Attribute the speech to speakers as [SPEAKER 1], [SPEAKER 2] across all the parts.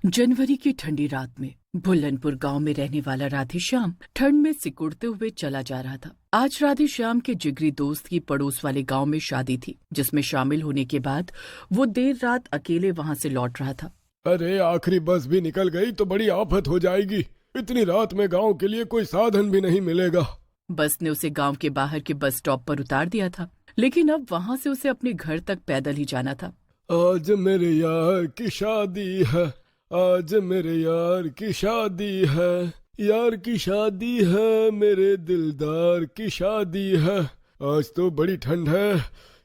[SPEAKER 1] जनवरी की ठंडी रात में भुल्लनपुर गांव में रहने वाला राधेश्याम ठंड में सिकुड़ते हुए चला जा रहा था। आज राधेश्याम के जिगरी दोस्त की पड़ोस वाले गांव में शादी थी, जिसमें शामिल होने के बाद वो देर रात अकेले वहां से लौट रहा था।
[SPEAKER 2] अरे आखिरी बस भी निकल गई तो बड़ी आफत हो जाएगी। इतनी रात में गांव के लिए कोई साधन भी नहीं मिलेगा।
[SPEAKER 1] बस ने उसे गांव के बाहर के बस स्टॉप पर उतार दिया था, लेकिन अब वहां से उसे अपने घर तक पैदल ही जाना था।
[SPEAKER 2] आज मेरे यार की शादी है, आज मेरे यार की शादी है, यार की शादी है, मेरे दिलदार की शादी है। आज तो बड़ी ठंड है,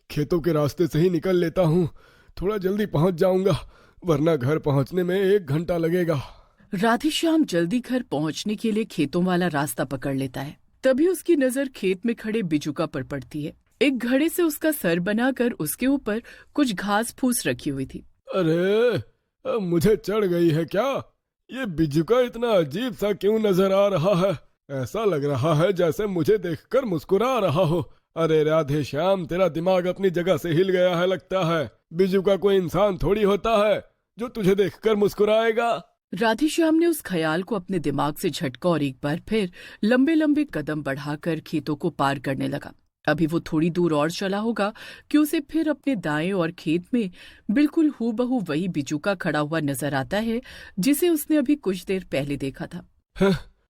[SPEAKER 2] खेतों के रास्ते से ही निकल लेता हूँ। थोड़ा जल्दी पहुँच जाऊंगा, वरना घर पहुँचने में 1 घंटा लगेगा।
[SPEAKER 1] राधेश्याम जल्दी घर पहुंचने के लिए खेतों वाला रास्ता पकड़ लेता है। तभी उसकी नजर खेत में खड़े बिजुका पर पड़ती है। एक घड़े से उसका सर बनाकर उसके ऊपर कुछ घास फूस रखी हुई थी।
[SPEAKER 2] अरे अब मुझे चढ़ गई है क्या? ये बिजुका इतना अजीब सा क्यों नजर आ रहा है? ऐसा लग रहा है जैसे मुझे देखकर मुस्कुरा रहा हो। अरे राधेश्याम, तेरा दिमाग अपनी जगह से हिल गया है लगता है। बिजुका कोई इंसान थोड़ी होता है जो तुझे देखकर मुस्कुराएगा।
[SPEAKER 1] राधेश्याम ने उस ख्याल को अपने दिमाग से झटका और एक बार फिर लंबे लंबे कदम बढ़ाकर खेतों को पार करने लगा। अभी वो थोड़ी दूर और चला होगा कि उसे फिर अपने दाएं और खेत में बिल्कुल हूबहू वही बिजुका खड़ा हुआ नजर आता है, जिसे उसने अभी कुछ देर पहले देखा था।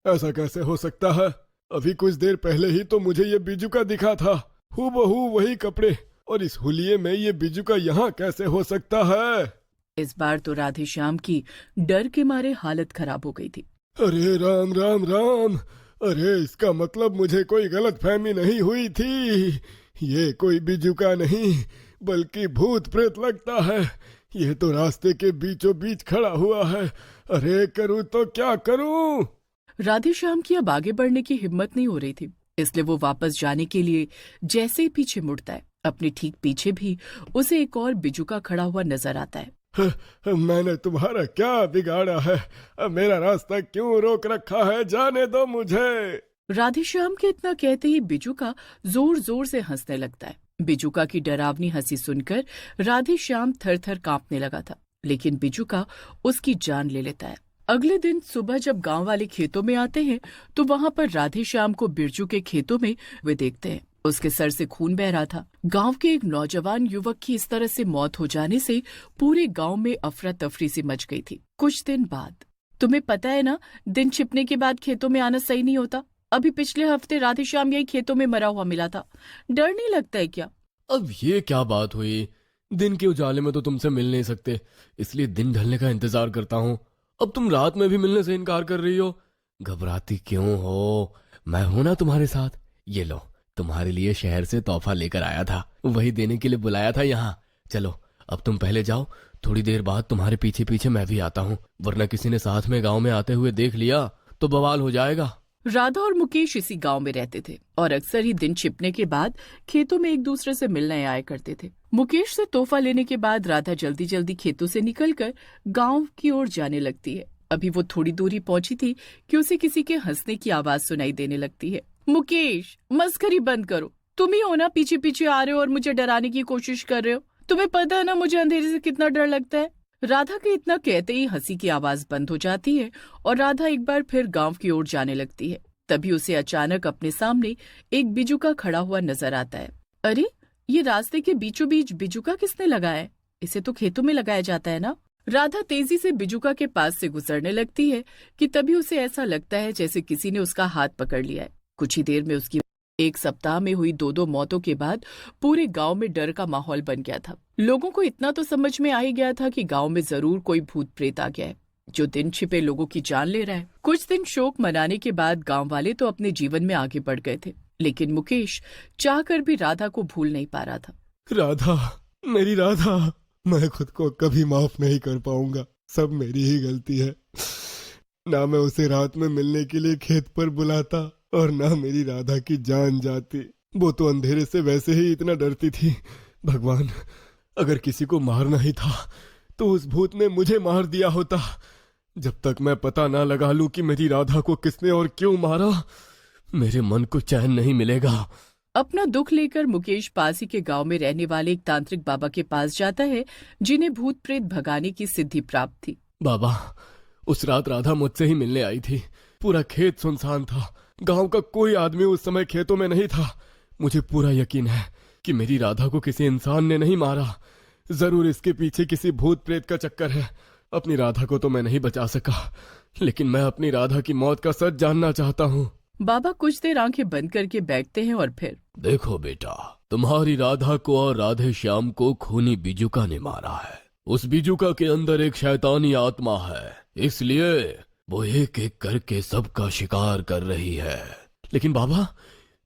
[SPEAKER 2] ऐसा कैसे हो सकता है? अभी कुछ देर पहले ही तो मुझे ये बिजुका दिखा था, हूबहू वही कपड़े, और इस हुलिये में ये बिजुका यहाँ कैसे हो सकता है?
[SPEAKER 1] इस बार तो राधेश्याम की डर के मारे हालत खराब हो गई थी।
[SPEAKER 2] अरे राम राम राम, अरे इसका मतलब मुझे कोई गलत फहमी नहीं हुई थी। ये कोई बिजुका नहीं बल्कि भूत प्रेत लगता है। ये तो रास्ते के बीचों बीच खड़ा हुआ है। अरे करूँ तो क्या करूँ?
[SPEAKER 1] राधेश्याम की अब आगे बढ़ने की हिम्मत नहीं हो रही थी, इसलिए वो वापस जाने के लिए जैसे ही पीछे मुड़ता है, अपने ठीक पीछे भी उसे एक और बिजुका खड़ा हुआ नजर आता है।
[SPEAKER 2] मैंने तुम्हारा क्या बिगाड़ा है? अब मेरा रास्ता क्यों रोक रखा है? जाने दो मुझे।
[SPEAKER 1] राधेश्याम के इतना कहते ही बिजुका जोर जोर से हंसने लगता है। बिजुका की डरावनी हंसी सुनकर राधेश्याम थर थर कांपने लगा था, लेकिन बिजुका उसकी जान ले लेता है। अगले दिन सुबह जब गांव वाले खेतों में आते हैं तो वहां पर राधेश्याम को बिरजू के खेतों में वे देखते हैं। उसके सर से खून बह रहा था। गांव के एक नौजवान युवक की इस तरह से मौत हो जाने से पूरे गांव में अफरा तफरी सी मच गई थी। कुछ दिन बाद, तुम्हें पता है ना, दिन छिपने के बाद खेतों में आना सही नहीं होता। अभी पिछले हफ्ते राधेश्याम यही खेतों में मरा हुआ मिला था। डर नहीं लगता है क्या?
[SPEAKER 3] अब ये क्या बात हुई? दिन के उजाले में तो तुमसे मिल नहीं सकते, इसलिए दिन ढलने का इंतजार करता हूँ। अब तुम रात में भी मिलने से इनकार कर रही हो। घबराती क्यों हो? मैं हूं ना तुम्हारे साथ। ये लो, तुम्हारे लिए शहर से तोहफा लेकर आया था, वही देने के लिए बुलाया था यहाँ। चलो अब तुम पहले जाओ, थोड़ी देर बाद तुम्हारे पीछे पीछे मैं भी आता हूँ, वरना किसी ने साथ में गांव में आते हुए देख लिया तो बवाल हो जाएगा।
[SPEAKER 1] राधा और मुकेश इसी गांव में रहते थे और अक्सर ही दिन छिपने के बाद खेतों में एक दूसरे से मिलने आया करते थे। मुकेश से तोहफा लेने के बाद राधा जल्दी जल्दी खेतों से निकलकर गांव की ओर जाने लगती है। अभी वो थोड़ी दूरी पहुंची थी कि उसे किसी के हंसने की आवाज सुनाई देने लगती है। मुकेश, मस्करी बंद करो। तुम ही हो ना पीछे पीछे आ रहे हो और मुझे डराने की कोशिश कर रहे हो? तुम्हें पता है ना मुझे अंधेरे से कितना डर लगता है। राधा के इतना कहते ही हंसी की आवाज बंद हो जाती है और राधा एक बार फिर गांव की ओर जाने लगती है। तभी उसे अचानक अपने सामने एक बिजुका खड़ा हुआ नजर आता है। अरे, ये रास्ते के बीचों बीच बिजुका किसने लगाया है? इसे तो खेतों में लगाया जाता है ना। राधा तेजी से बिजुका के पास से गुजरने लगती है कि तभी उसे ऐसा लगता है जैसे किसी ने उसका हाथ पकड़ लिया है। कुछ ही देर में उसकी 1 सप्ताह में हुई 2 मौतों के बाद पूरे गांव में डर का माहौल बन गया था। लोगों को इतना तो समझ में आ ही गया था कि गांव में जरूर कोई भूत प्रेत आ गया है जो दिन छिपे लोगों की जान ले रहा है। कुछ दिन शोक मनाने के बाद गांव वाले तो अपने जीवन में आगे बढ़ गए थे, लेकिन मुकेश चाहकर भी राधा को भूल नहीं पा रहा था।
[SPEAKER 2] राधा, मेरी राधा, मैं खुद को कभी माफ नहीं कर पाऊंगा। सब मेरी ही गलती है। ना मैं उसे रात में मिलने के लिए खेत पर बुलाता और ना मेरी राधा की जान जाती। वो तो अंधेरे से वैसे ही इतना डरती थी। भगवान, अगर किसी को मारना ही था तो उस भूत ने मुझे मार दिया होता। जब तक मैं पता ना लगा लूं कि मेरी राधा को किसने और क्यों मारा, मेरे मन को चैन नहीं मिलेगा।
[SPEAKER 1] अपना दुख लेकर मुकेश पास ही के गांव में रहने वाले एक तांत्रिक बाबा के पास जाता है, जिन्हें भूत प्रेत भगाने की सिद्धि प्राप्त थी।
[SPEAKER 3] बाबा, उस रात राधा मुझसे ही मिलने आई थी। पूरा खेत सुनसान था, गांव का कोई आदमी उस समय खेतों में नहीं था। मुझे पूरा यकीन है कि मेरी राधा को किसी इंसान ने नहीं मारा। जरूर इसके पीछे किसी भूत प्रेत का चक्कर है। अपनी राधा को तो मैं नहीं बचा सका, लेकिन मैं अपनी राधा की मौत का सच जानना चाहता हूँ।
[SPEAKER 1] बाबा कुछ देर आंखें बंद करके बैठते हैं और फिर,
[SPEAKER 3] देखो बेटा, तुम्हारी राधा को और राधे श्याम को खूनी बिजुका ने मारा है। उस बिजुका के अंदर एक शैतानी आत्मा है, इसलिए वो एक एक करके सबका शिकार कर रही है। लेकिन बाबा,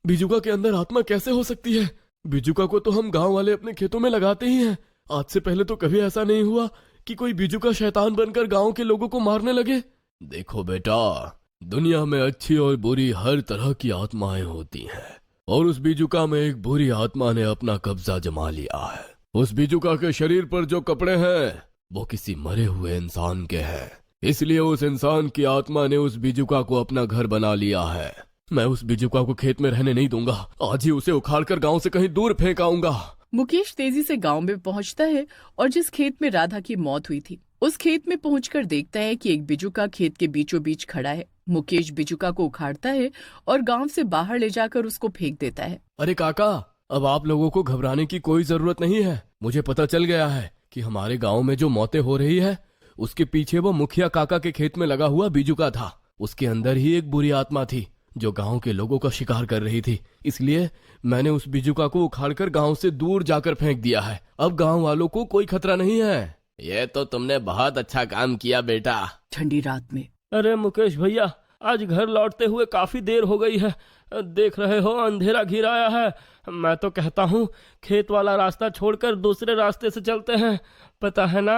[SPEAKER 3] बिजुका के अंदर आत्मा कैसे हो सकती है? बिजुका को तो हम गांव वाले अपने खेतों में लगाते ही हैं। आज से पहले तो कभी ऐसा नहीं हुआ कि कोई बिजुका शैतान बनकर गांव के लोगों को मारने लगे। देखो बेटा, दुनिया में अच्छी और बुरी हर तरह की आत्माएं होती हैं, और उस बिजुका में एक बुरी आत्मा ने अपना कब्जा जमा लिया है। उस बिजुका के शरीर पर जो कपड़े हैं वो किसी मरे हुए इंसान के हैं, इसलिए उस इंसान की आत्मा ने उस बिजुका को अपना घर बना लिया है। मैं उस बिजुका को खेत में रहने नहीं दूंगा। आज ही उसे उखाड़कर गांव से कहीं दूर फेंक आऊंगा।
[SPEAKER 1] मुकेश तेजी से गांव में पहुंचता है और जिस खेत में राधा की मौत हुई थी उस खेत में पहुंचकर देखता है कि एक बिजुका खेत के बीचों बीच खड़ा है। मुकेश बिजुका को उखाड़ता है और गांव से बाहर ले जाकर उसको फेंक देता है।
[SPEAKER 3] अरे काका, अब आप लोगों को घबराने की कोई जरूरत नहीं है। मुझे पता चल गया है कि हमारे गांव में जो मौतें हो रही है उसके पीछे वो मुखिया काका के खेत में लगा हुआ बिजुका था। उसके अंदर ही एक बुरी आत्मा थी जो गांव के लोगों का शिकार कर रही थी, इसलिए मैंने उस बिजुका को उखाड़कर गांव से दूर जाकर फेंक दिया है। अब गांव वालों को कोई खतरा नहीं है। ये तो तुमने बहुत अच्छा काम किया बेटा।
[SPEAKER 1] ठंडी रात में,
[SPEAKER 4] अरे मुकेश भैया, आज घर लौटते हुए काफी देर हो गई है। देख रहे हो अंधेरा घिर आया है। मैं तो कहता हूँ खेत वाला रास्ता छोड़कर दूसरे रास्ते से चलते हैं। पता है ना,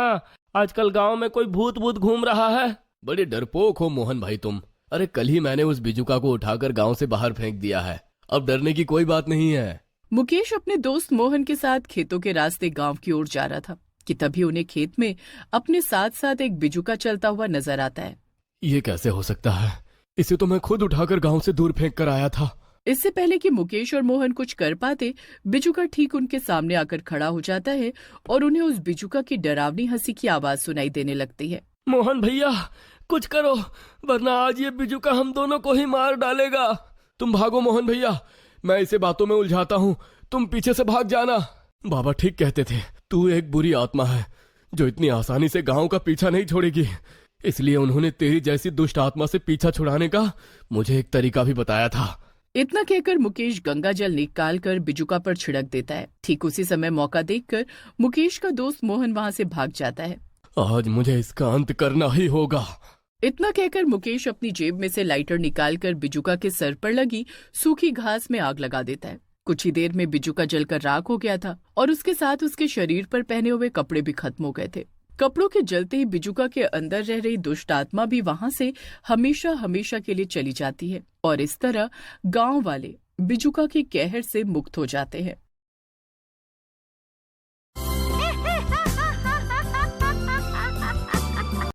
[SPEAKER 4] आजकल गांव में कोई भूत भूत घूम रहा है।
[SPEAKER 3] बड़े डरपोक हो मोहन भाई तुम। अरे कल ही मैंने उस बिजुका को उठाकर गांव से बाहर फेंक दिया है, अब डरने की कोई बात नहीं है।
[SPEAKER 1] मुकेश अपने दोस्त मोहन के साथ खेतों के रास्ते गांव की ओर जा रहा था कि तभी उन्हें खेत में अपने साथ साथ एक बिजुका चलता हुआ नजर आता है।
[SPEAKER 3] ये कैसे हो सकता है? इसे तो मैं खुद उठाकर गांव से दूर फेंक कर आया था।
[SPEAKER 1] इससे पहले कि मुकेश और मोहन कुछ कर पाते, बिजुका ठीक उनके सामने आकर खड़ा हो जाता है और उन्हें उस बिजुका की डरावनी हंसी की आवाज सुनाई देने लगती है।
[SPEAKER 4] मोहन भैया, कुछ करो, वरना आज ये बिजुका हम दोनों को ही मार डालेगा।
[SPEAKER 3] तुम भागो मोहन भैया, मैं इसे बातों में उलझाता हूँ, तुम पीछे से भाग जाना। बाबा ठीक कहते थे, तू एक बुरी आत्मा है जो इतनी आसानी से गांव का पीछा नहीं छोड़ेगी, इसलिए उन्होंने तेरी जैसी दुष्ट आत्मा से पीछा छुड़ाने का मुझे एक तरीका भी बताया था।
[SPEAKER 1] इतना कहकर मुकेश गंगा जल निकाल कर बिजुका पर छिड़क देता है। ठीक उसी समय मौका देखकर मुकेश का दोस्त मोहन वहां से भाग जाता है।
[SPEAKER 3] आज मुझे इसका अंत करना ही होगा।
[SPEAKER 1] इतना कहकर मुकेश अपनी जेब में से लाइटर निकालकर बिजुका के सर पर लगी सूखी घास में आग लगा देता है। कुछ ही देर में बिजुका जलकर राख हो गया था और उसके साथ उसके शरीर पर पहने हुए कपड़े भी खत्म हो गए थे। कपड़ों के जलते ही बिजुका के अंदर रह रही दुष्ट आत्मा भी वहां से हमेशा हमेशा के लिए चली जाती है और इस तरह गांव वाले बिजुका के कहर से मुक्त हो जाते हैं।